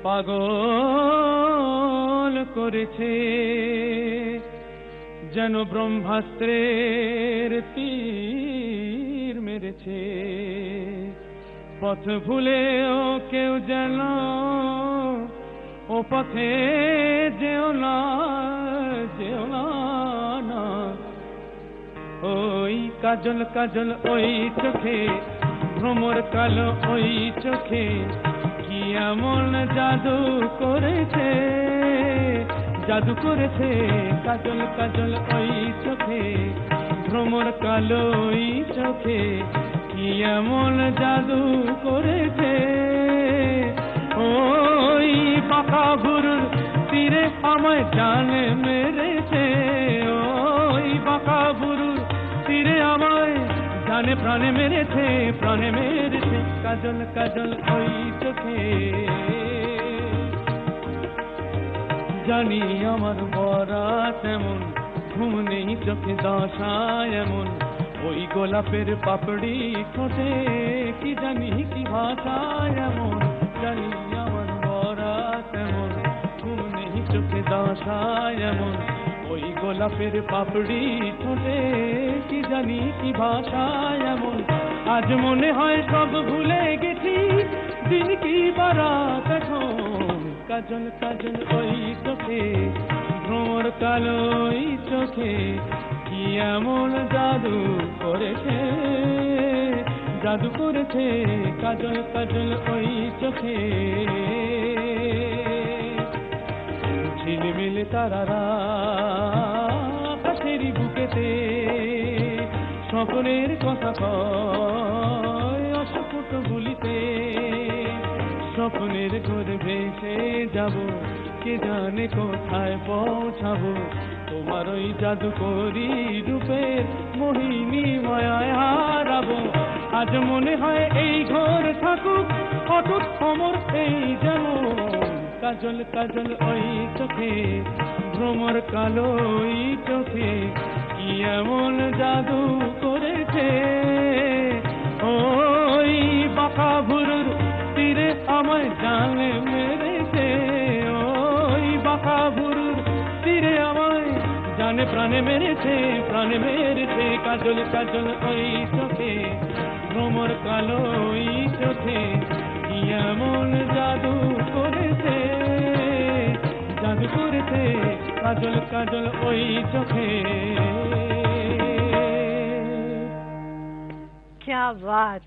পাগল করেছে, যেন ব্রহ্মাস্ত্রের তীর মেরেছে। পথ ভুলেও কেউ যেন ও পথে যেও না, যেও না, না। ওই কাজল কাজল ওই চোখে, ভ্রমর কালো ওই চোখে, কি এমন জাদু করেছে, জাদু করেছে। কাজল কাজল ওই চোখে, ভ্রমর কালো ওই চোখে, কি এমন জাদু করেছে। ওই বাঁকা ভুরুর তীরে আমায় জানে মেরেছে, ওই বাঁকা ভুরুর তীরে আমায় জানে প্রাণে মেরেছে, প্রাণে মেরেছে। কাজল কাজল ওই চোখে, জানি আমার বরাত এমন, ঘুম নেই চোখে দশা এমন। ওই গোলাপের পাপড়ি ঠোঁটে কি জানি কি ভাষা এমন, জানি আমার বরাত এমন, ঘুম নেই চোখে দশা এমন। ওই গোলাপের পাপড়ি ঠোঁটে কি জানি কি ভাষা এমন। আজ মনে হয় সব ভুলে গেছি, দিন কি বারাত এখন। কাজল কাজল ওই চোখে, ভ্রমর কালো ওই চোখে, কি এমন জাদু করেছে, জাদু করেছে। কাজল কাজল ওই চোখে, ঝিলমিল তারারা আকাশেরই বুকেতে, স্বপ্নের কথা কয় অস্ফুট গুলিতে। স্বপ্নের ঘরে ভেসে যাব, কে জানে কোথায় পৌঁছাবো। তোমার ওই জাদুকরি রূপের মোহিনী মায়ায় হারাবো। আজ মনে হয় এই ঘর থাকুক অটুট অমর এই যেমন। কাজল কাজল ওই চোখে, ভ্রমর কালো ওই চোখে, কি এমন জাদু করেছে। ওই বাঁকা ভুরুর তীরে আমায় জানে মেরেছে, ওই বাঁকা ভুরুর তীরে আমায় জানে প্রাণে মেরেছে, প্রাণে মেরেছে। কাজল কাজল ওই চোখে, ভ্রমর কালো ওই চোখে, কি এমন জাদু করেছে, জাদু করেছে। কাজল কাজল ওই চোখে। क्या बात,